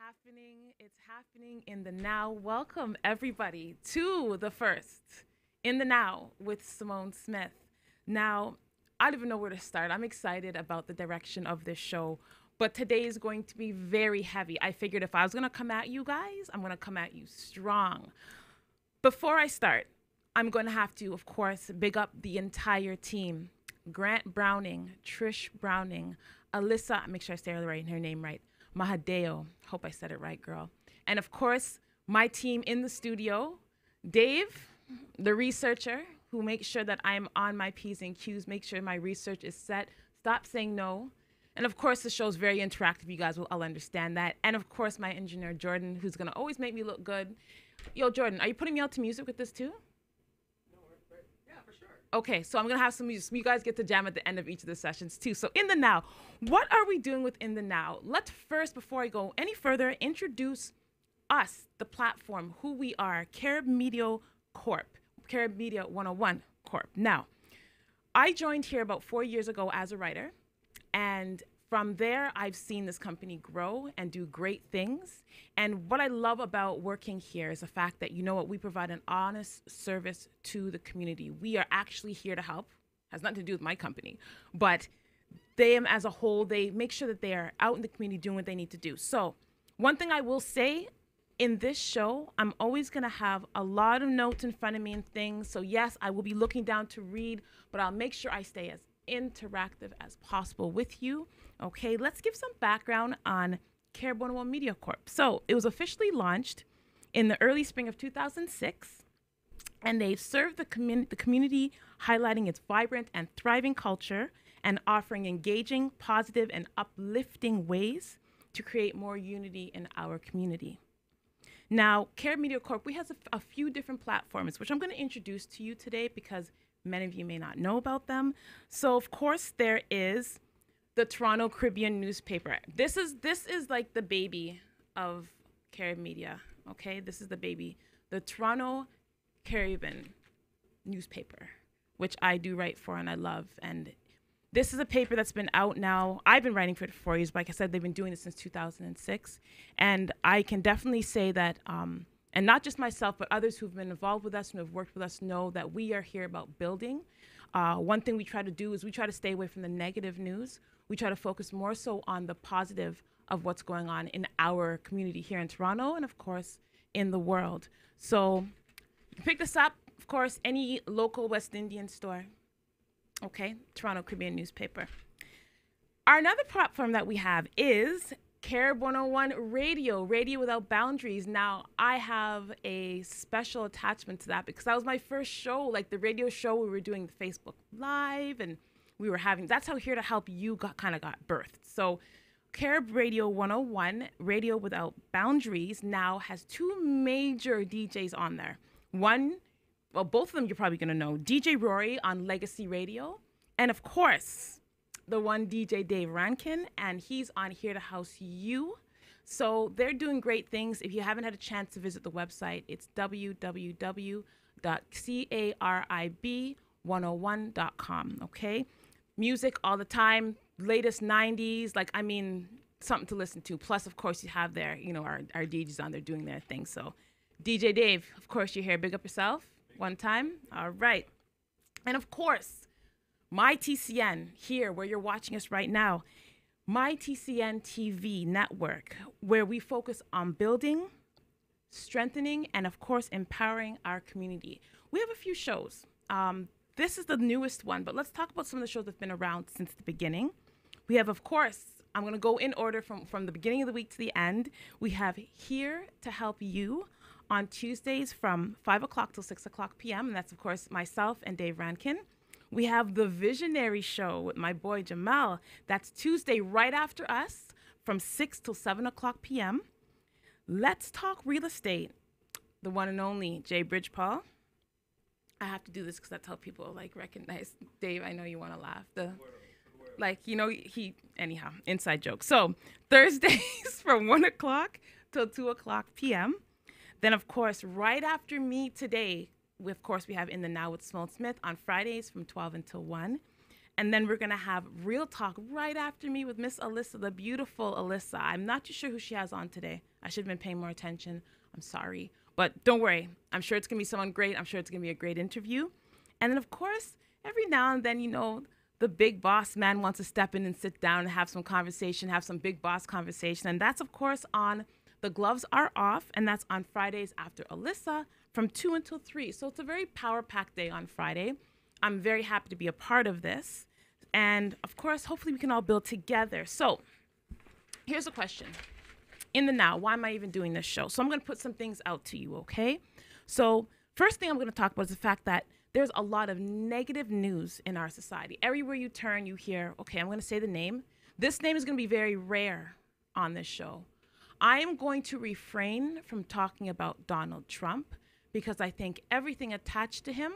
happening. It's happening in the now. Welcome, everybody, to the first in the now with Simone Smith. Now, I don't even know where to start. I'm excited about the direction of this show, but today is going to be very heavy. I figured if I was going to come at you guys, I'm going to come at you strong. Before I start, I'm going to have to, of course, big up the entire team. Grant Browning, Trish Browning, Alyssa, make sure I say her name right, Mahadeo, hope I said it right, girl. And of course, my team in the studio, Dave, the researcher, who makes sure that I'm on my P's and Q's, make sure my research is set, stop saying no. And of course, the show's very interactive, you guys will all understand that. And of course, my engineer, Jordan, who's gonna always make me look good. Yo, Jordan, are you putting me out to music with this too? Okay, so I'm going to have some music. So you guys get to jam at the end of each of the sessions too. So in the now, what are we doing with In the Now? Let's first, before I go any further, introduce us, the platform, who we are, Carib Media Corp, Carib Media 101 Corp. Now, I joined here about 4 years ago as a writer, and from there, I've seen this company grow and do great things. And what I love about working here is the fact that, you know what, we provide an honest service to the community. We are actually here to help. Has nothing to do with my company. But them as a whole, they make sure that they are out in the community doing what they need to do. So one thing I will say in this show, I'm always going to have a lot of notes in front of me and things. So yes, I will be looking down to read, but I'll make sure I stay as interactive as possible with you. Okay, let's give some background on Carib 101 Media Corp. So it was officially launched in the early spring of 2006, and they serve the community, highlighting its vibrant and thriving culture and offering engaging, positive, and uplifting ways to create more unity in our community. Now, Carib Media Corp, we have a few different platforms, which I'm going to introduce to you today because many of you may not know about them. So, of course, there is the Toronto Caribbean newspaper. This is like the baby of Carib Media, okay? This is the baby. The Toronto Caribbean newspaper, which I do write for and I love. And this is a paper that's been out now. I've been writing for it for 4 years, but like I said, they've been doing this since 2006. And I can definitely say that, and not just myself, but others who've been involved with us and who've worked with us know that we are here about building. One thing we try to do is we try to stay away from the negative news. We try to focus more so on the positive of what's going on in our community here in Toronto and, of course, in the world. So you can pick this up, of course, any local West Indian store. Okay, Toronto Caribbean newspaper. Our another platform that we have is Carib 101 Radio, Radio Without Boundaries. Now, I have a special attachment to that because that was my first show, like the radio show. We were doing the Facebook Live and we were having, that's how Here to Help You kind of got birthed. So Carib Radio 101, Radio Without Boundaries, now has two major DJs on there. One, well, both of them you're probably going to know, DJ Rory on Legacy Radio, and of course, the one DJ Dave Rankin, and he's on Here to House You. So they're doing great things. If you haven't had a chance to visit the website, it's www.carib101.com, okay? Music all the time, latest 90s, like, I mean, something to listen to. Plus, of course, you have their, you know, our DJs on there doing their thing. So DJ Dave, of course, you're here. Big up yourself one time. All right. And of course, MyTCN here, where you're watching us right now, MyTCNTV network, where we focus on building, strengthening, and of course, empowering our community. We have a few shows. This is the newest one, but let's talk about some of the shows that have been around since the beginning. We have, of course, I'm going to go in order from the beginning of the week to the end. We have Here to Help You on Tuesdays from 5 o'clock till 6 o'clock p.m., and that's, of course, myself and Dave Rankin. We have The Visionary Show with my boy Jamal. That's Tuesday right after us from 6 till 7 o'clock p.m. Let's Talk Real Estate, the one and only Jay Bridgepaul. I have to do this because that's how people like recognize Dave. I know you want to laugh. Like, you know, anyhow, inside joke. So Thursdays from 1 o'clock till 2 o'clock p.m. Then, of course, right after me today, we have In the Now with Simone Smith on Fridays from 12 until 1. And then we're going to have Real Talk right after me with Miss Alyssa, the beautiful Alyssa. I'm not too sure who she has on today. I should have been paying more attention. I'm sorry. But don't worry. I'm sure it's going to be someone great. I'm sure it's going to be a great interview. And then, of course, every now and then, you know, the big boss man wants to step in and sit down and have some conversation, have some big boss conversation. And that's, of course, on The Gloves Are Off. And that's on Fridays after Alyssa from 2 until 3. So it's a very power-packed day on Friday. I'm very happy to be a part of this. And, of course, hopefully we can all build together. So here's a question. In the now, why am I even doing this show? So I'm going to put some things out to you, okay? So first thing I'm going to talk about is the fact that there's a lot of negative news in our society. Everywhere you turn, you hear, okay, I'm going to say the name. This name is going to be very rare on this show. I am going to refrain from talking about Donald Trump because I think everything attached to him,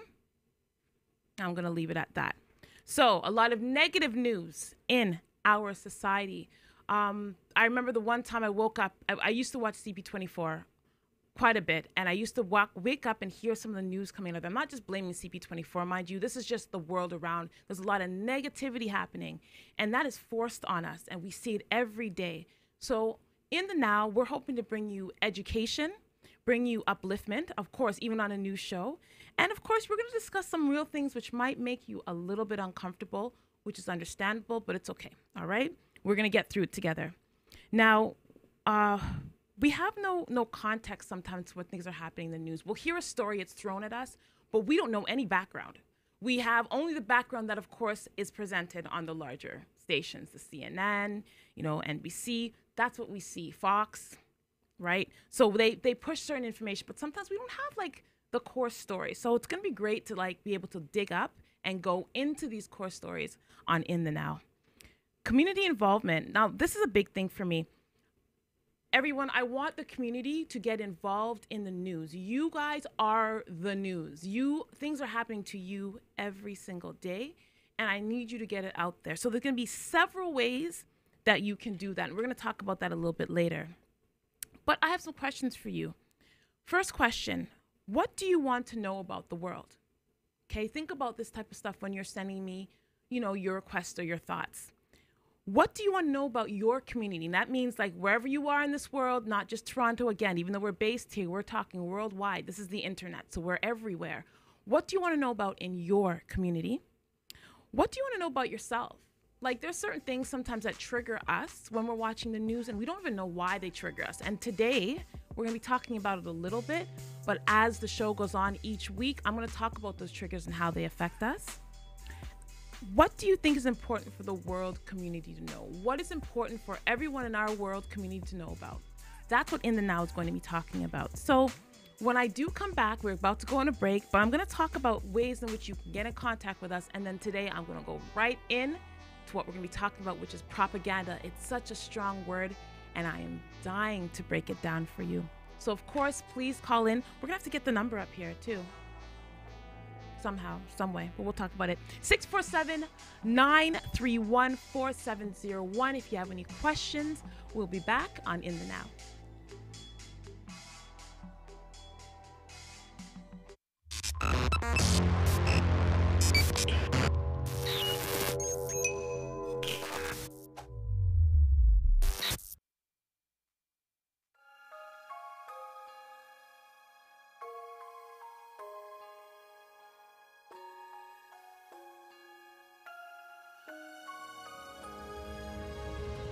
I'm going to leave it at that. So a lot of negative news in our society. I remember the one time I woke up, I used to watch CP24 quite a bit, and I used to wake up and hear some of the news coming out. I'm not just blaming CP24, mind you. This is just the world around. There's a lot of negativity happening, and that is forced on us, and we see it every day. So in the now, we're hoping to bring you education, bring you upliftment, of course, even on a news show. And of course, we're going to discuss some real things which might make you a little bit uncomfortable, which is understandable, but it's okay, all right? We're going to get through it together. Now, we have no context sometimes when things are happening in the news. We'll hear a story, it's thrown at us, but we don't know any background. We have only the background that, of course, is presented on the larger stations, the CNN, you know, NBC. That's what we see, Fox, right? So they push certain information, but sometimes we don't have, like, the core story. So it's going to be great to, like, be able to dig up and go into these core stories on In the Now. Community involvement. Now, this is a big thing for me. Everyone, I want the community to get involved in the news. You guys are the news. Things are happening to you every single day, and I need you to get it out there. So there's going to be several ways that you can do that, and we're going to talk about that a little bit later. But I have some questions for you. First question, what do you want to know about the world? Okay, think about this type of stuff when you're sending me, you know, your requests or your thoughts. What do you want to know about your community? And that means, like, wherever you are in this world, not just Toronto again, even though we're based here, we're talking worldwide. This is the internet, so we're everywhere. What do you want to know about in your community? What do you want to know about yourself? Like, there's certain things sometimes that trigger us when we're watching the news, and we don't even know why they trigger us. And today, we're going to be talking about it a little bit, but as the show goes on each week, I'm going to talk about those triggers and how they affect us. What do you think is important for the world community to know? What is important for everyone in our world community to know about? That's what In the Now is going to be talking about. So when I do come back, we're about to go on a break, but I'm going to talk about ways in which you can get in contact with us. And then today I'm going to go right in to what we're going to be talking about, which is propaganda. It's such a strong word, and I am dying to break it down for you. So of course, please call in. We're going to have to get the number up here too. Somehow, some way, but we'll talk about it. 647-931-4701. If you have any questions, we'll be back on In the Now.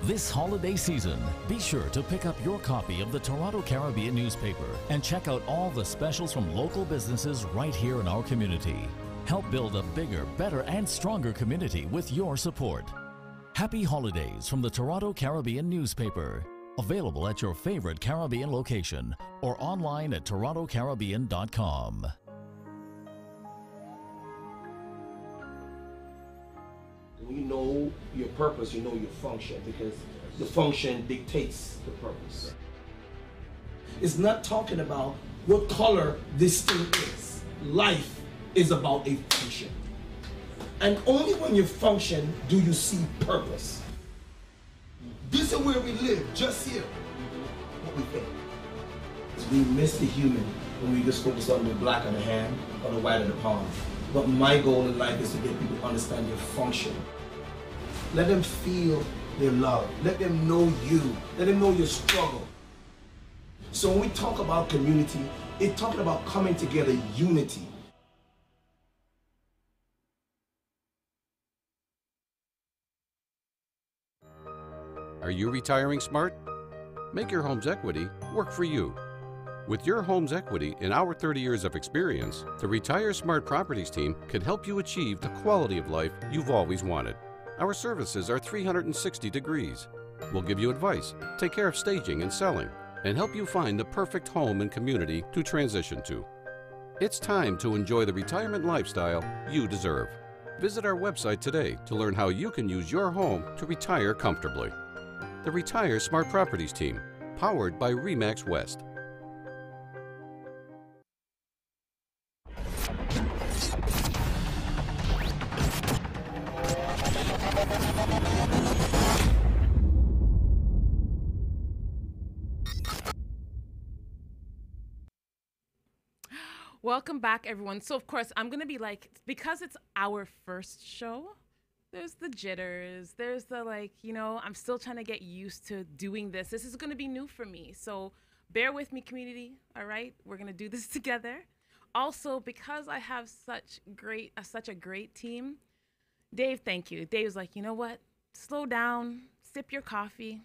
This holiday season, be sure to pick up your copy of the Toronto Caribbean newspaper and check out all the specials from local businesses right here in our community. Help build a bigger, better, and stronger community with your support. Happy holidays from the Toronto Caribbean newspaper. Available at your favorite Caribbean location or online at torontocaribbean.com. When you know your purpose, you know your function, because the function dictates the purpose. It's not talking about what color this thing is. Life is about a function. And only when you function do you see purpose. This is where we live, just here. What we think. We miss the human when we just focus on the black on the hand or the white on the palm. But my goal in life is to get people to understand your function. Let them feel their love. Let them know you. Let them know your struggle. So when we talk about community, it's talking about coming together, unity. Are you retiring smart? Make your home's equity work for you. With your home's equity and our 30 years of experience, the Retire Smart Properties team can help you achieve the quality of life you've always wanted. Our services are 360 degrees. We'll give you advice, take care of staging and selling, and help you find the perfect home and community to transition to. It's time to enjoy the retirement lifestyle you deserve. Visit our website today to learn how you can use your home to retire comfortably. The Retire Smart Properties team, powered by RE/MAX West. Welcome back, everyone. So, of course, I'm going to be like, because it's our first show, there's the jitters. There's the, like, you know, I'm still trying to get used to doing this. This is going to be new for me. So bear with me, community. All right? We're going to do this together. Also, because I have such a great team, Dave, thank you. Dave's like, you know what? Slow down. Sip your coffee.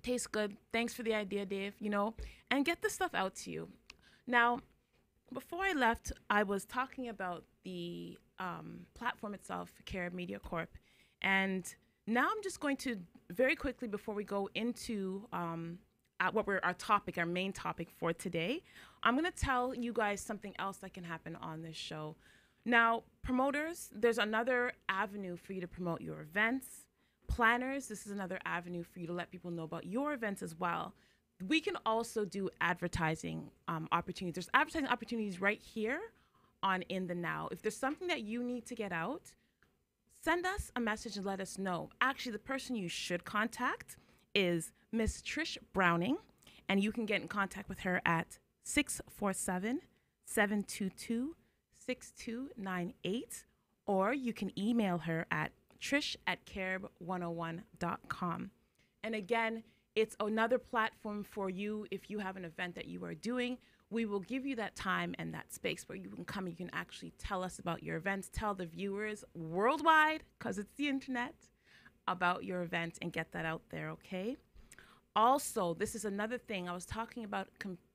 Tastes good. Thanks for the idea, Dave, you know, and get the stuff out to you. Now, before I left, I was talking about the platform itself, Carib Media Corp. And now I'm just going to very quickly, before we go into our main topic for today, I'm going to tell you guys something else that can happen on this show. Now, promoters, there's another avenue for you to promote your events. Planners, this is another avenue for you to let people know about your events as well. We can also do advertising opportunities. There's advertising opportunities right here on In the Now. If there's something that you need to get out, send us a message and let us know. Actually, the person you should contact is Miss Trish Browning, and you can get in contact with her at 647-722-6298, or you can email her at trish@carib101.com. And again, it's another platform for you. If you have an event that you are doing, we will give you that time and that space where you can come and you can actually tell us about your events, tell the viewers worldwide, because it's the internet, about your event and get that out there, okay? Also, this is another thing. I was talking about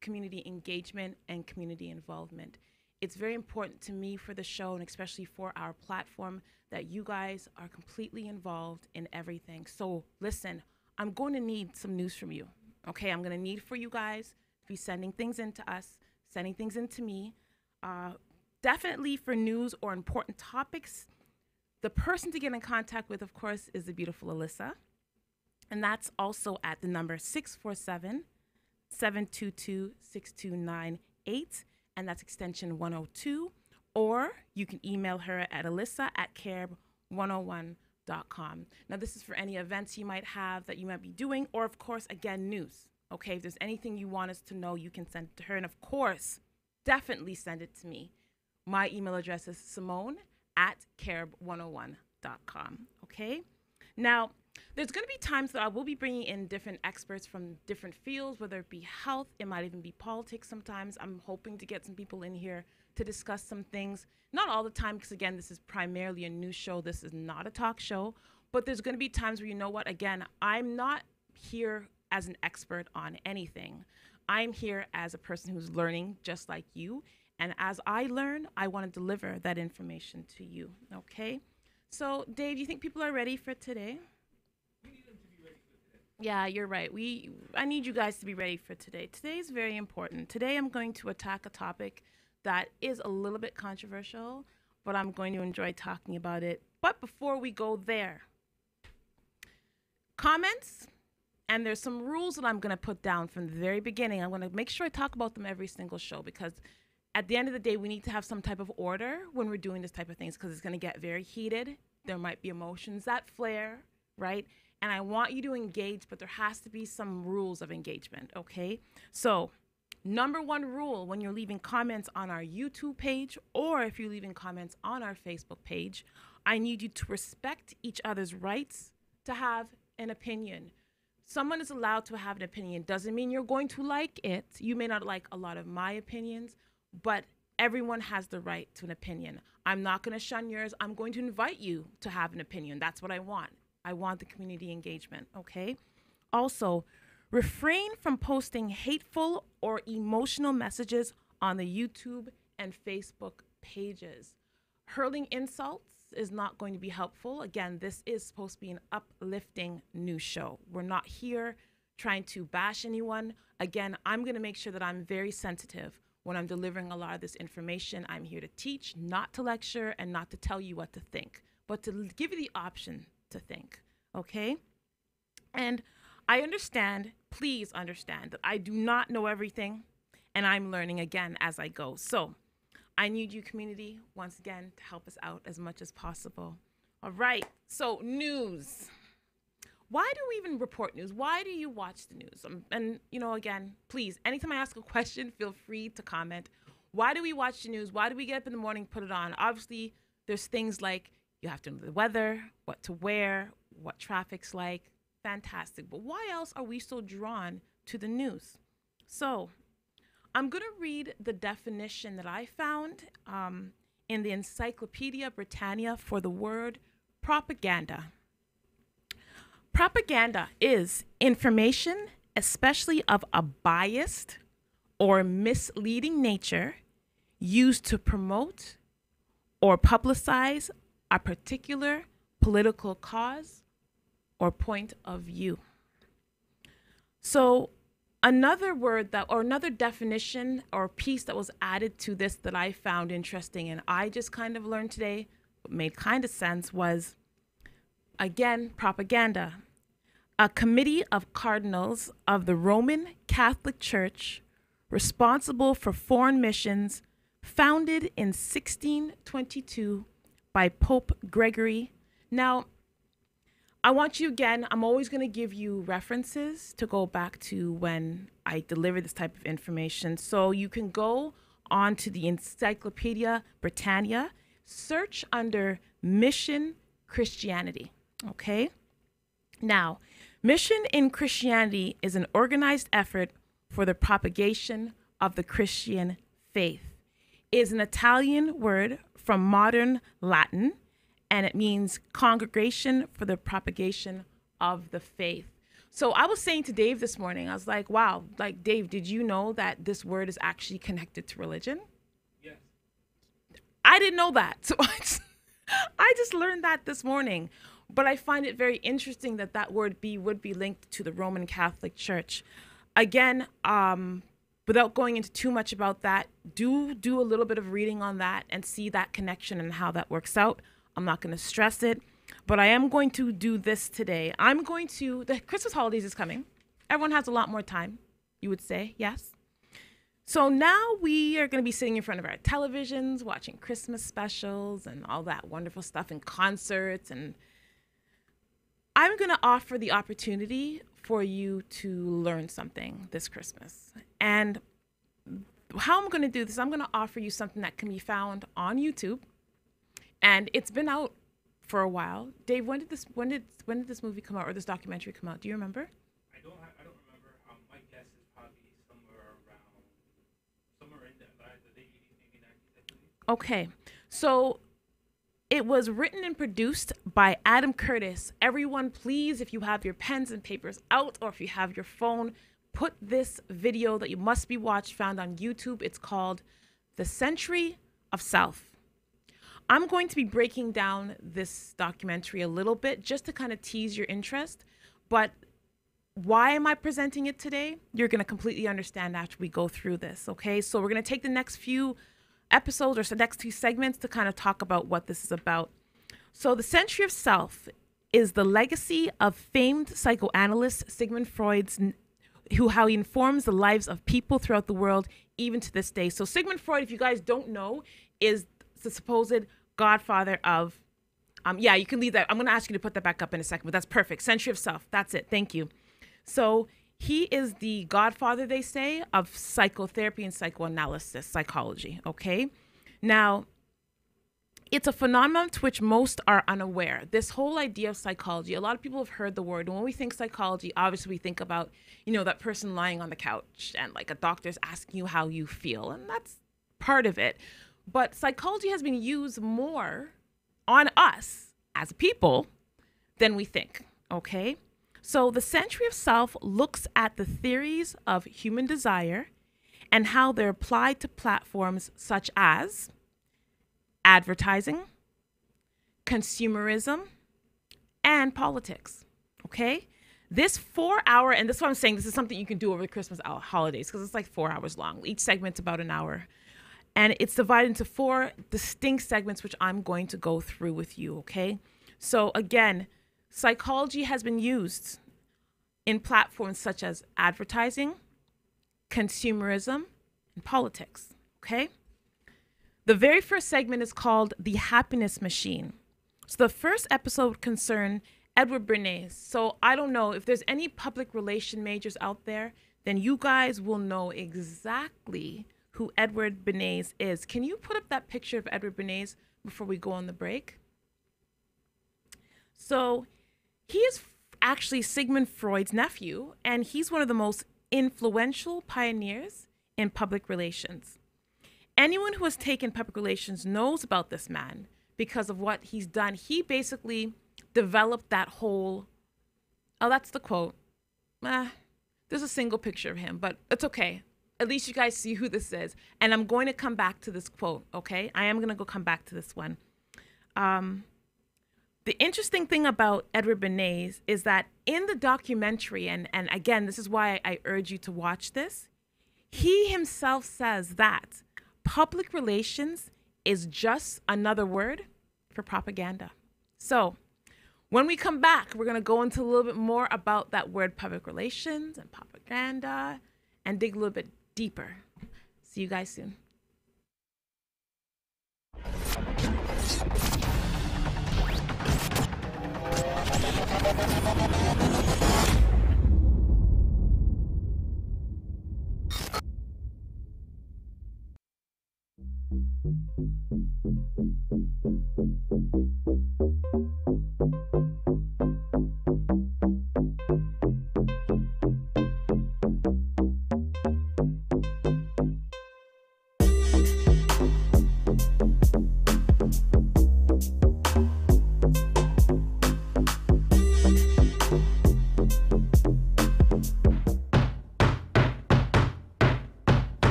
community engagement and community involvement. It's very important to me for the show, and especially for our platform, that you guys are completely involved in everything. So listen, I'm going to need some news from you, okay? I'm going to need for you guys to be sending things in to us, sending things in to me. Definitely for news or important topics. The person to get in contact with, of course, is the beautiful Alyssa. And that's also at the number 647-722-6298. And that's extension 102. Or you can email her at alyssa@carib101.com. Now, this is for any events you might have that you might be doing, or, of course, again, news. Okay, if there's anything you want us to know, you can send it to her. And, of course, definitely send it to me. My email address is simone@carib101.com. Okay? Now, there's going to be times that I will be bringing in different experts from different fields, whether it be health, it might even be politics sometimes. I'm hoping to get some people in here to discuss some things. Not all the time, because, again, this is primarily a news show. This is not a talk show. But there's going to be times where, you know what, again, I'm not here as an expert on anything. I'm here as a person who's learning just like you. And as I learn, I want to deliver that information to you, okay? So, Dave, you think people are ready for today? We need them to be ready for today. Yeah, you're right. I need you guys to be ready for today. Today is very important. Today I'm going to attack a topic that is a little bit controversial, but I'm going to enjoy talking about it. But before we go there, comments, and there's some rules that I'm going to put down from the very beginning. I'm going to make sure I talk about them every single show, because at the end of the day, we need to have some type of order when we're doing this type of things, because it's going to get very heated. There might be emotions that flare, right? And I want you to engage, but there has to be some rules of engagement, okay? So, number one rule when you're leaving comments on our YouTube page, or if you're leaving comments on our Facebook page, I need you to respect each other's rights to have an opinion. someone is allowed to have an opinion. Doesn't mean you're going to like it. You may not like a lot of my opinions, but everyone has the right to an opinion. I'm not going to shun yours. I'm going to invite you to have an opinion. That's what I want. I want the community engagement, okay? Also, refrain from posting hateful or emotional messages on the YouTube and Facebook pages. Hurling insults is not going to be helpful. Again, this is supposed to be an uplifting news show. We're not here trying to bash anyone. Again, I'm going to make sure that I'm very sensitive when I'm delivering a lot of this information. I'm here to teach, not to lecture, and not to tell you what to think, but to give you the option to think, okay? And I understand, please understand, that I do not know everything, and I'm learning again as I go. So I need you, community, once again, to help us out as much as possible. All right, so news. Why do we even report news? Why do you watch the news? And, you know, again, please, anytime I ask a question, feel free to comment. Why do we watch the news? Why do we get up in the morning, put it on? Obviously, there's things like you have to know the weather, what to wear, what traffic's like. Fantastic. But why else are we so drawn to the news? So I'm going to read the definition that I found in the Encyclopedia Britannica for the word propaganda. Propaganda is information, especially of a biased or misleading nature, used to promote or publicize a particular political cause or point of view. So another word that, or another definition or piece that was added to this that I found interesting and I just kind of learned today, but made kind of sense, was, again, propaganda. A committee of cardinals of the Roman Catholic Church responsible for foreign missions, founded in 1622 by Pope Gregory. Now, I want you, again, I'm always going to give you references to go back to when I deliver this type of information. So you can go on to the Encyclopedia Britannica, search under Mission Christianity, okay? Now, mission in Christianity is an organized effort for the propagation of the Christian faith. It is an Italian word from modern Latin, and it means congregation for the propagation of the faith. So I was saying to Dave this morning, I was like, wow, like, Dave, did you know that this word is actually connected to religion? Yes. I didn't know that. So I just learned that this morning. But I find it very interesting that that word would be linked to the Roman Catholic Church. Again, without going into too much about that, do a little bit of reading on that and see that connection and how that works out. I'm not going to stress it, but I am going to do this today. The Christmas holidays is coming. Everyone has a lot more time, you would say, yes? So now we are going to be sitting in front of our televisions, watching Christmas specials and all that wonderful stuff and concerts. And I'm going to offer the opportunity for you to learn something this Christmas. And how I'm going to do this, I'm going to offer you something that can be found on YouTube. And it's been out for a while. Dave, when did this movie come out, or this documentary come out? Do you remember? I don't remember. My guess is probably somewhere in the late 80s, maybe 90s, I believe. Okay, so it was written and produced by Adam Curtis. Everyone, please, if you have your pens and papers out, or if you have your phone, put this video that you must be watched, found on YouTube. It's called The Century of Self. I'm going to be breaking down this documentary a little bit just to kind of tease your interest. But why am I presenting it today? You're going to completely understand after we go through this, okay? So we're going to take the next few episodes, or the next two segments, to kind of talk about what this is about. So The Century of Self is the legacy of famed psychoanalyst Sigmund Freud's, how he informs the lives of people throughout the world, even to this day. So Sigmund Freud, if you guys don't know, is the supposed godfather of, you can leave that. I'm going to ask you to put that back up in a second, but that's perfect. Century of Self. That's it. Thank you. So he is the godfather, they say, of psychotherapy and psychoanalysis, psychology. Okay. Now, it's a phenomenon to which most are unaware. This whole idea of psychology, a lot of people have heard the word. And when we think psychology, obviously we think about, that person lying on the couch and like a doctor's asking you how you feel. And that's part of it. But psychology has been used more on us as people than we think, okay? So the Century of Self looks at the theories of human desire and how they're applied to platforms such as advertising, consumerism, and politics, okay? This 4-hour, and that's what I'm saying, this is something you can do over the Christmas holidays because it's like 4 hours long. Each segment's about an hour. And it's divided into 4 distinct segments, which I'm going to go through with you, okay? So again, psychology has been used in platforms such as advertising, consumerism, and politics, okay? The very first segment is called The Happiness Machine. So the first episode concerned Edward Bernays. So I don't know if there's any public relation majors out there, then you guys will know exactly who Edward Bernays is. Can you put up that picture of Edward Bernays before we go on the break? So he is actually Sigmund Freud's nephew, and he's one of the most influential pioneers in public relations. Anyone who has taken public relations knows about this man because of what he's done. He basically developed that whole, that's the quote. There's a single picture of him, but it's okay. At least you guys see who this is. And I'm going to come back to this quote, okay? I am going to come back to this one. The interesting thing about Edward Bernays is that in the documentary, and again, this is why I urge you to watch this, he himself says that public relations is just another word for propaganda. So when we come back, we're going to go into a little bit more about that word public relations and propaganda and dig a little bit deeper. See you guys soon.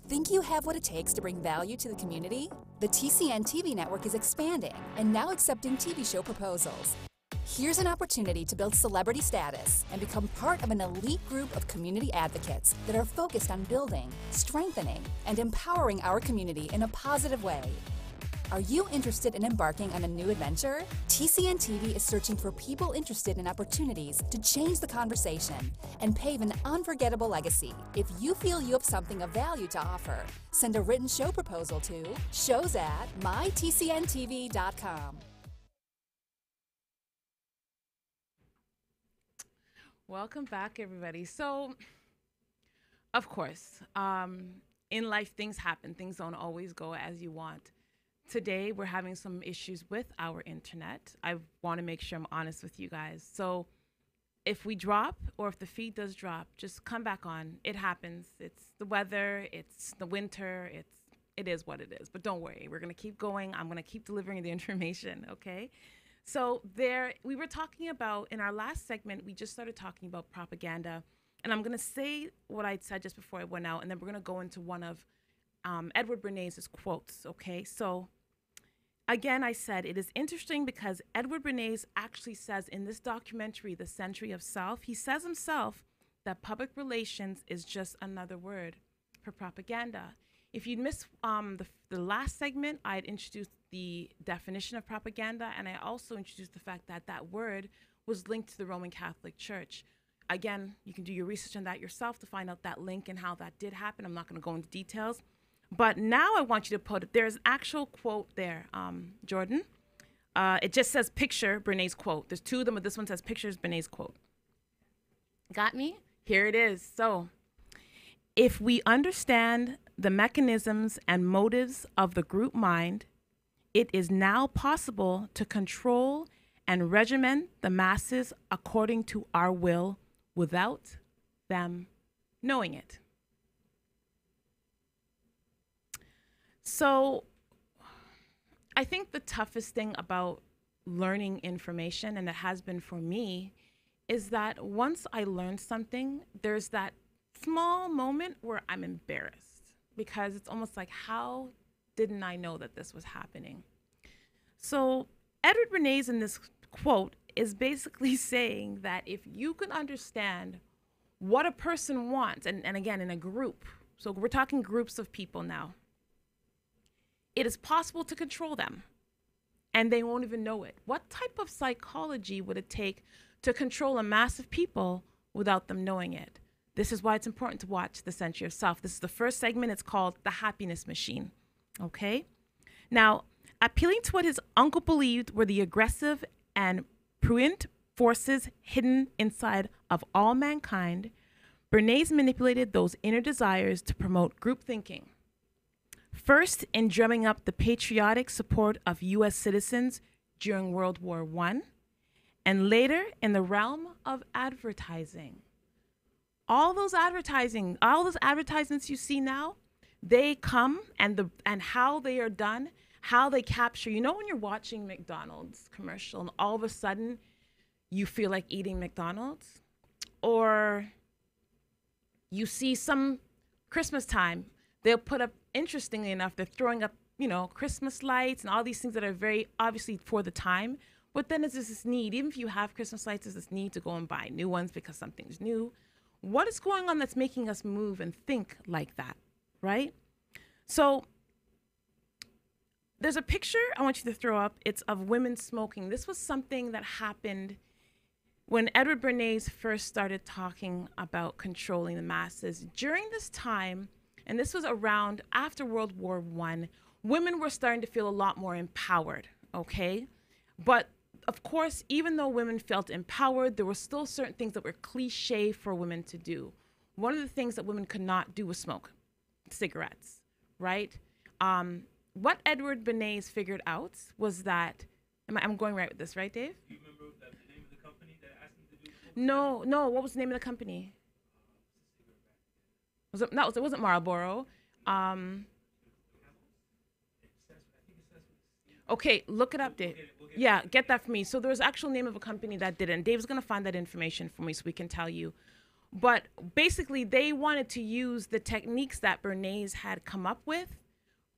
Think you have what it takes to bring value to the community? The TCNTV network is expanding and now accepting TV show proposals. Here's an opportunity to build celebrity status and become part of an elite group of community advocates that are focused on building, strengthening, and empowering our community in a positive way. Are you interested in embarking on a new adventure? TCNTV is searching for people interested in opportunities to change the conversation and pave an unforgettable legacy. If you feel you have something of value to offer, send a written show proposal to shows@mytcntv.com. Welcome back, everybody. So, of course, in life, things happen. Things don't always go as you want. Today, we're having some issues with our internet. I want to make sure I'm honest with you guys. So if we drop or if the feed does drop, just come back on. It happens. It's the weather. It's the winter. It is what it is. But don't worry. We're going to keep going. I'm going to keep delivering the information, okay? So we were talking about, in our last segment, we just started talking about propaganda. And I'm going to say what I said just before I went out, and then we're going to go into one of Edward Bernays' quotes, okay? So again, I said it is interesting because Edward Bernays actually says in this documentary, The Century of Self, he says himself that public relations is just another word for propaganda. If you'd missed the last segment, I'd introduced the definition of propaganda, and I also introduced the fact that that word was linked to the Roman Catholic Church. Again, you can do your research on that yourself to find out that link and how that did happen. I'm not going to go into details. But now I want you to put it. There's an actual quote there, Jordan. It just says picture, Brené's quote. There's two of them, but this one says pictures, Brené's quote. Got me? Here it is. So, if we understand the mechanisms and motives of the group mind, it is now possible to control and regiment the masses according to our will without them knowing it. So I think the toughest thing about learning information, and it has been for me, is that once I learn something, there's that small moment where I'm embarrassed because it's almost like, how didn't I know that this was happening? So Edward Bernays in this quote is basically saying that if you can understand what a person wants, and again, in a group, so we're talking groups of people now, it is possible to control them, and they won't even know it. What type of psychology would it take to control a mass of people without them knowing it? This is why it's important to watch The Century of Self. This is the first segment. It's called The Happiness Machine. Okay? Now, appealing to what his uncle believed were the aggressive and prurient forces hidden inside of all mankind, Bernays manipulated those inner desires to promote group thinking. First, in drumming up the patriotic support of U.S. citizens during World War I, and later in the realm of advertising. All those advertisements you see now, they come and how they are done, how they capture. You know when you're watching McDonald's commercial and all of a sudden you feel like eating McDonald's? Or you see some Christmas time, they'll put up, interestingly enough, they're throwing up, Christmas lights and all these things that are very obviously for the time. But then there's this need, even if you have Christmas lights, there's this need to go and buy new ones because something's new. What is going on that's making us move and think like that, right? So there's a picture I want you to throw up. It's of women smoking. This was something that happened when Edward Bernays first started talking about controlling the masses. During this time, and this was around after World War I, women were starting to feel a lot more empowered, okay? But of course, even though women felt empowered, there were still certain things that were cliche for women to do. One of the things that women could not do was smoke cigarettes, right? What Edward Bernays figured out was that, I'm going right with this, right, Dave? Do you remember the name of the company that asked him to do it? No, what was the name of the company? It wasn't Marlboro. Okay, look it up, Dave. Yeah, get that for me. So there was actual name of a company that did it, and Dave's going to find that information for me so we can tell you. But basically, they wanted to use the techniques that Bernays had come up with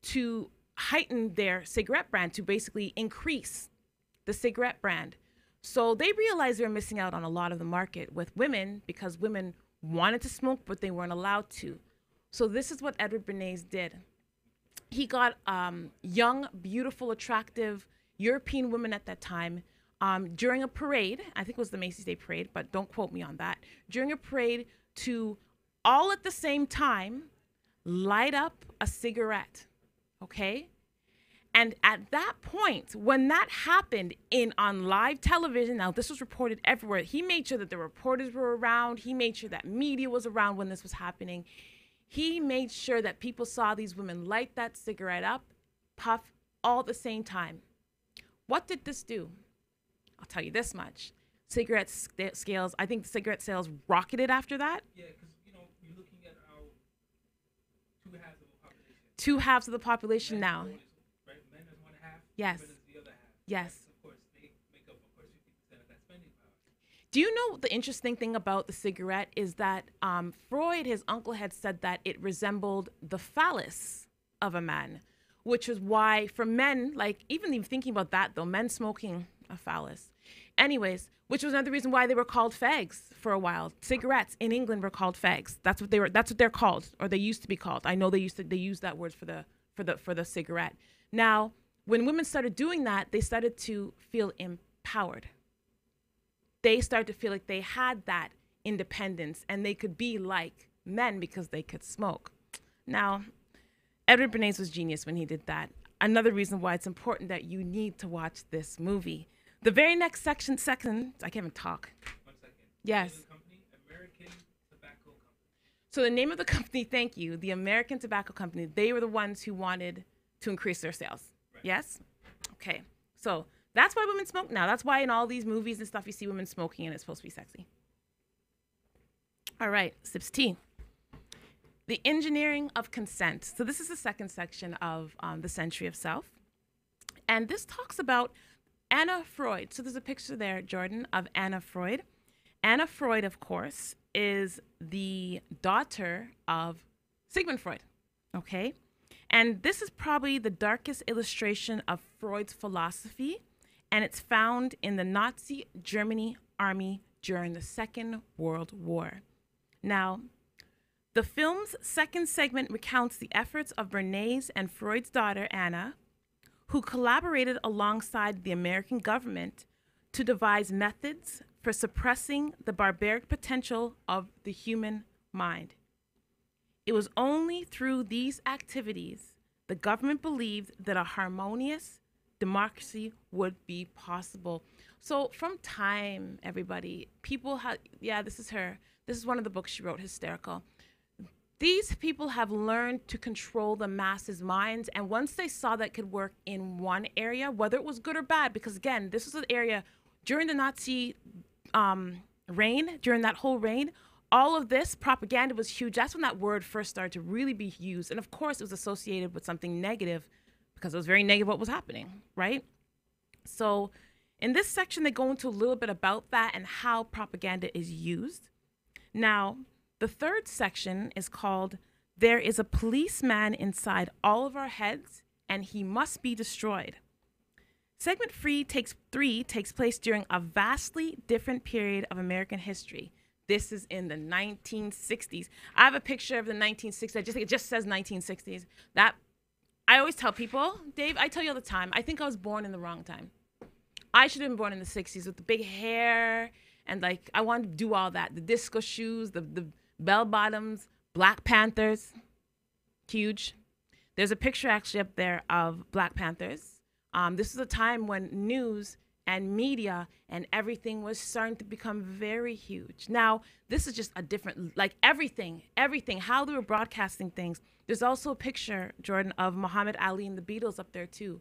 to heighten their cigarette brand, to basically increase the cigarette brand. So they realized they were missing out on a lot of the market with women because women wanted to smoke, but they weren't allowed to. So this is what Edward Bernays did. He got young, beautiful, attractive European women at that time during a parade. I think it was the Macy's Day Parade, but don't quote me on that. During a parade to all at the same time light up a cigarette, okay? And at that point, when that happened on live television, now this was reported everywhere. He made sure that the reporters were around. He made sure that media was around when this was happening. He made sure that people saw these women light that cigarette up, puff, all at the same time. What did this do? I'll tell you this much. Cigarette scales, I think the cigarette sales rocketed after that. Yeah, because, you're looking at our two halves of the population. Two halves of the population now. Right? Men is one half, yes. women is the other half. Yes. Of course, they make up, 50% of that spending power. Do you know the interesting thing about the cigarette is that Freud, his uncle, had said that it resembled the phallus of a man, which is why for men, like even thinking about that though, men smoking a phallus. Anyways, which was another reason why they were called fags for a while. Cigarettes in England were called fags. That's what they're called, or they used to be called. I know they used that word for the cigarette. Now, when women started doing that, they started to feel empowered. They started to feel like they had that independence and they could be like men because they could smoke. Now, Edward Bernays was genius when he did that. Another reason why it's important that you need to watch this movie. The very next section, I can't even talk. 1 second. Yes. The company, American Tobacco Company. So the name of the company, thank you, the American Tobacco Company, they were the ones who wanted to increase their sales. Right. Yes? Okay. So that's why women smoke now. That's why in all these movies and stuff you see women smoking and it's supposed to be sexy. All right, sips tea. The engineering of consent. So this is the second section of The Century of Self. And this talks about Anna Freud. So there's a picture there, Jordan, of Anna Freud. Anna Freud, of course, is the daughter of Sigmund Freud, okay? And this is probably the darkest illustration of Freud's philosophy, and it's found in the Nazi Germany army during the Second World War. Now, the film's second segment recounts the efforts of Bernays and Freud's daughter, Anna, who collaborated alongside the American government to devise methods for suppressing the barbaric potential of the human mind. It was only through these activities the government believed that a harmonious democracy would be possible. So from time, everybody, people have, this is her. This is one of the books she wrote, Hysterical. These people have learned to control the masses' minds, and once they saw that could work in one area, whether it was good or bad, because again, this was an area during the Nazi reign, during that whole reign, all of this propaganda was huge. That's when that word first started to really be used. And of course, it was associated with something negative because it was very negative what was happening, right? So in this section, they go into a little bit about that and how propaganda is used. Now, the third section is called There is a Policeman Inside All of Our Heads, and He Must Be Destroyed. Segment 3 takes place during a vastly different period of American history. This is in the 1960s. I have a picture of the 1960s. It just says 1960s. That I always tell people, Dave, I tell you all the time, I think I was born in the wrong time. I should have been born in the 60s with the big hair and like I wanted to do all that. The disco shoes, the bell bottoms, Black Panthers, huge. There's a picture actually up there of Black Panthers. This is a time when news and media and everything was starting to become very huge. Now, this is just a different, like everything, how they were broadcasting things. There's also a picture, Jordan, of Muhammad Ali and the Beatles up there too.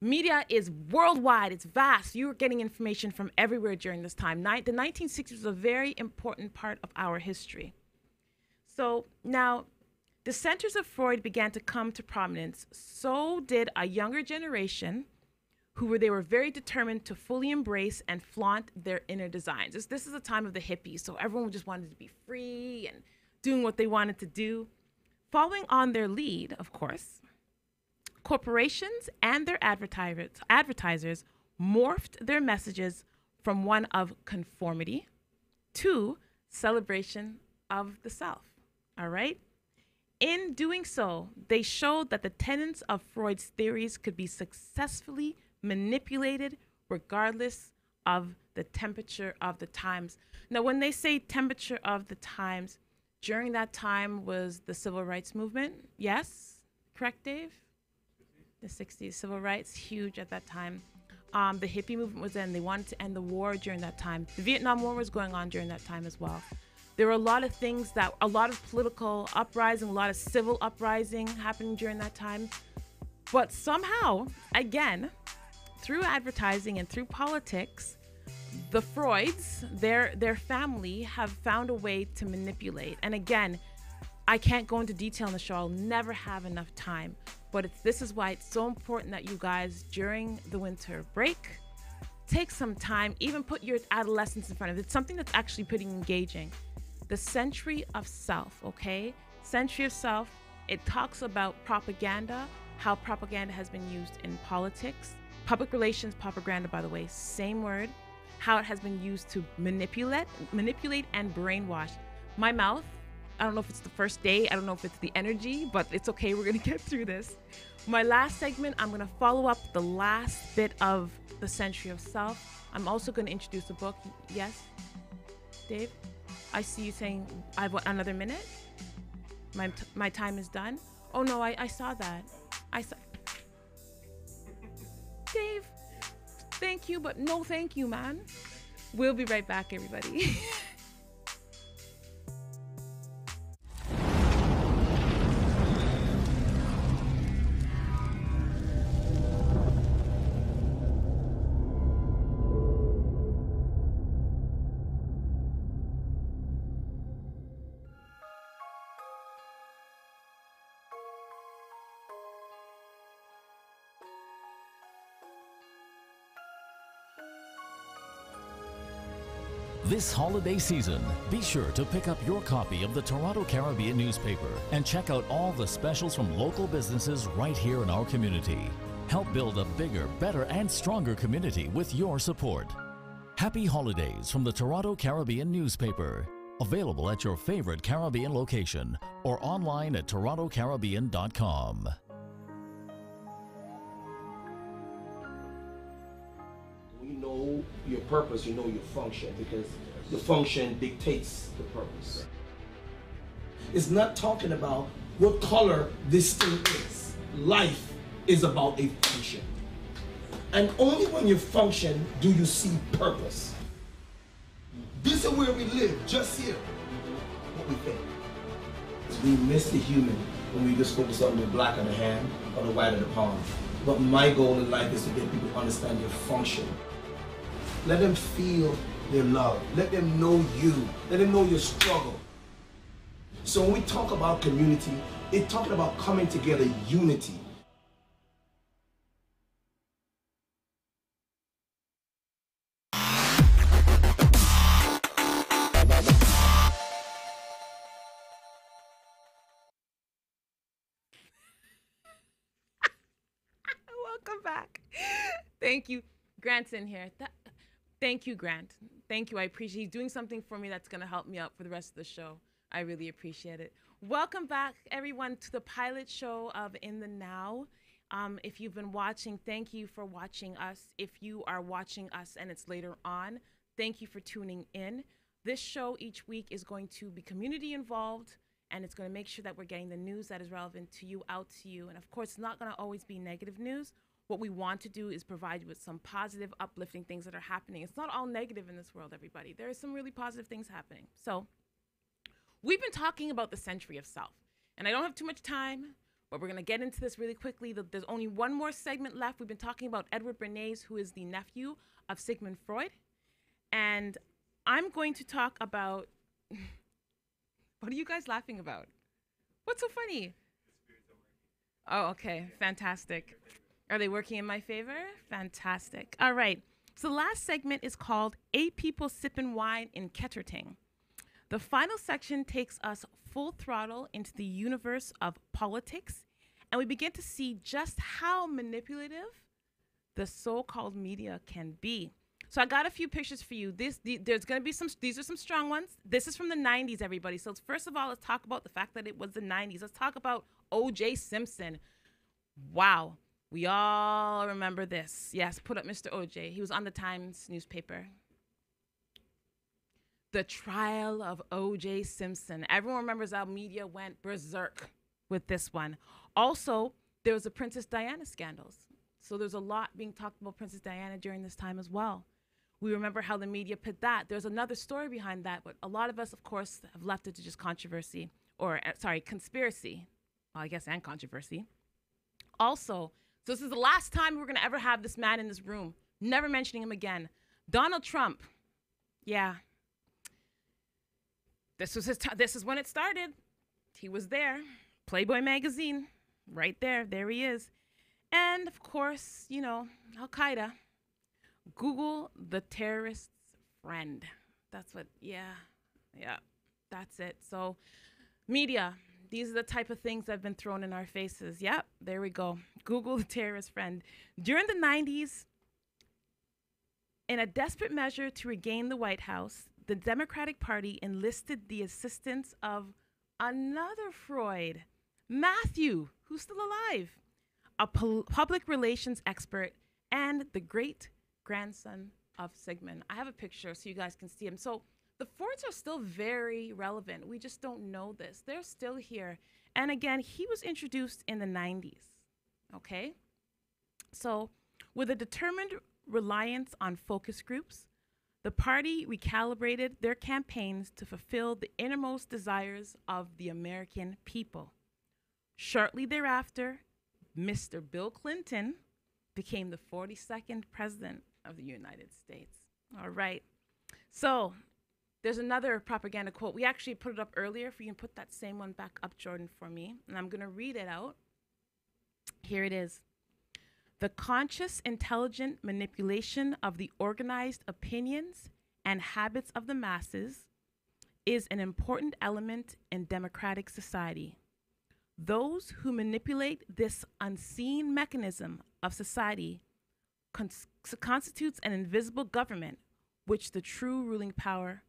Media is worldwide, it's vast. You were getting information from everywhere during this time. The 1960s was a very important part of our history. So now, the centers of Freud began to come to prominence. So did a younger generation they were very determined to fully embrace and flaunt their inner designs. This is a time of the hippies, so everyone just wanted to be free and doing what they wanted to do. Following on their lead, of course, corporations and their advertisers morphed their messages from one of conformity to celebration of the self, all right? In doing so, they showed that the tenets of Freud's theories could be successfully manipulated regardless of the temperature of the times. Now, when they say temperature of the times, during that time was the civil rights movement. Yes? Correct, Dave? The 60s, civil rights, huge at that time. The hippie movement was in. They wanted to end the war during that time. The Vietnam War was going on during that time as well. There were a lot of things a lot of political uprising, a lot of civil uprising happening during that time. But somehow, again, through advertising and through politics, the Freuds, their family, have found a way to manipulate. And again, I can't go into detail in the show. I'll never have enough time. But this is why it's so important that you guys, during the winter break, take some time, even put your adolescents in front of it. It's something that's actually pretty engaging. The Century of Self, okay? Century of Self, it talks about propaganda, how propaganda has been used in politics, public relations propaganda, by the way, same word, how it has been used to manipulate and brainwash. My mouth, I don't know if it's the first day, I don't know if it's the energy, but it's okay, we're gonna get through this. My last segment, I'm gonna follow up the last bit of the Century of Self. I'm also gonna introduce a book. Yes, Dave? I see you saying, I've got another minute? My time is done? Oh no, I saw that. I saw. Dave, thank you, but no thank you, man. We'll be right back, everybody. This holiday season, be sure to pick up your copy of the Toronto Caribbean newspaper and check out all the specials from local businesses right here in our community. Help build a bigger, better, and stronger community with your support. Happy holidays from the Toronto Caribbean newspaper. Available at your favorite Caribbean location or online at torontocaribbean.com. When you know your purpose, you know your function, because the function dictates the purpose. It's not talking about what color this thing is. Life is about a function. And only when you function do you see purpose. This is where we live, just here. What we think. We miss the human when we just focus on the black of the hand or the white of the palm. But my goal in life is to get people to understand your function. Let them feel their love. Let them know you. Let them know your struggle. So when we talk about community, it's talking about coming together, unity. Welcome back. Thank you. Grant's in here. Thank you, Grant. Thank you. I appreciate you doing something for me that's going to help me out for the rest of the show. I really appreciate it. Welcome back, everyone, to the pilot show of In the Now. If you've been watching, thank you for watching us. If you are watching us and it's later on, thank you for tuning in. This show each week is going to be community involved, and it's going to make sure that we're getting the news that is relevant to you out to you. And of course, it's not going to always be negative news. What we want to do is provide you with some positive, uplifting things that are happening. It's not all negative in this world, everybody. There are some really positive things happening. So we've been talking about the Century of Self. And I don't have too much time, but we're going to get into this really quickly. There's only one more segment left. We've been talking about Edward Bernays, who is the nephew of Sigmund Freud. And I'm going to talk about... What are you guys laughing about? What's so funny? Oh, okay. Fantastic. Are they working in my favor? Fantastic. All right. So the last segment is called 8 People Sippin' Wine in Ketterting. The final section takes us full throttle into the universe of politics, and we begin to see just how manipulative the so-called media can be. So I got a few pictures for you. There's going to be these are some strong ones. This is from the 90s, everybody. So first of all, let's talk about the fact that it was the 90s. Let's talk about O.J. Simpson. Wow. We all remember this. Yes, put up Mr. O.J. He was on the Times newspaper. The trial of O.J. Simpson. Everyone remembers how media went berserk with this one. Also, there was the Princess Diana scandals. So there's a lot being talked about Princess Diana during this time as well. We remember how the media put that. There's another story behind that, but a lot of us, of course, have left it to just controversy, or conspiracy. Well, I guess, and controversy. Also, so this is the last time we're going to ever have this man in this room. Never mentioning him again. Donald Trump. Yeah. This was this is when it started. He was there. Playboy magazine. Right there. There he is. And, of course, you know, Al-Qaeda. Google the terrorist's friend. That's what, yeah, that's it. So, media, These are the type of things that have been thrown in our faces. Yep, there we go. Google the terrorist friend. During the 90s, in a desperate measure to regain the White House, the Democratic Party enlisted the assistance of another Freud, Matthew, who's still alive, a public relations expert, and the great-grandson of Sigmund. I have a picture so you guys can see him. So the Fords are still very relevant. We just don't know this. They're still here. And again, he was introduced in the 90s, okay? So with a determined reliance on focus groups, the party recalibrated their campaigns to fulfill the innermost desires of the American people. Shortly thereafter, Mr. Bill Clinton became the 42nd president of the United States. All right. So there's another propaganda quote. We actually put it up earlier. If you can put that same one back up, Jordan, for me. And I'm going to read it out. Here it is. The conscious, intelligent manipulation of the organized opinions and habits of the masses is an important element in democratic society. Those who manipulate this unseen mechanism of society constitutes an invisible government, which is the true ruling power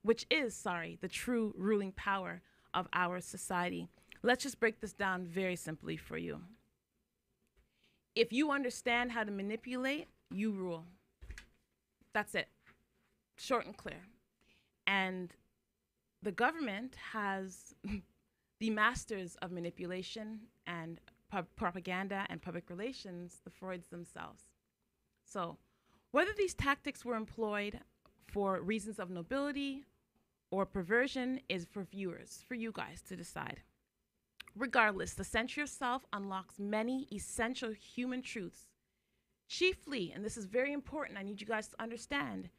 of our society. Let's just break this down very simply for you. If you understand how to manipulate, you rule. That's it. Short and clear. And the government has the masters of manipulation and propaganda and public relations, the Freuds themselves. So whether these tactics were employed for reasons of nobility or perversion is for viewers, for you guys to decide. Regardless, the Century of Self unlocks many essential human truths. Chiefly, and this is very important, I need you guys to understand,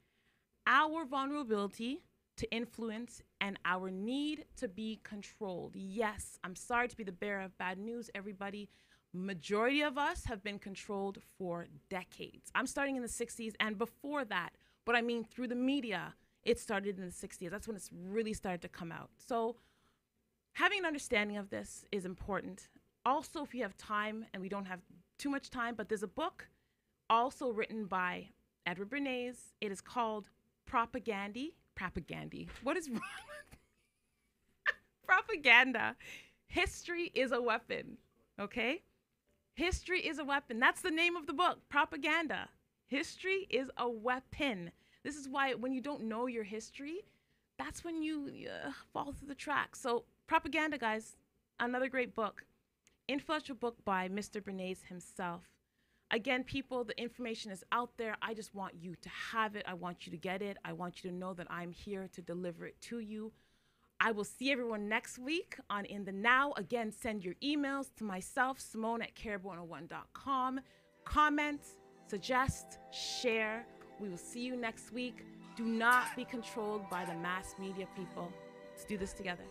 our vulnerability to influence and our need to be controlled. Yes, I'm sorry to be the bearer of bad news, everybody. Majority of us have been controlled for decades. I'm starting in the 60s and before that, but I mean through the media, it started in the 60s. That's when it's really started to come out. So having an understanding of this is important. Also, if you have time, and we don't have too much time, but there's a book also written by Edward Bernays. It is called Propaganda. What is wrong with Propaganda? History is a weapon, okay? History is a weapon. That's the name of the book, Propaganda. History is a weapon. This is why when you don't know your history, that's when you fall through the tracks. So Propaganda, guys, another great book. Influential book by Mr. Bernays himself. Again, people, the information is out there. I just want you to have it. I want you to get it. I want you to know that I'm here to deliver it to you. I will see everyone next week on In the Now. Again, send your emails to myself, Simone at carib101.com. Comment, suggest, share. We will see you next week. Do not be controlled by the mass media, people. Let's do this together.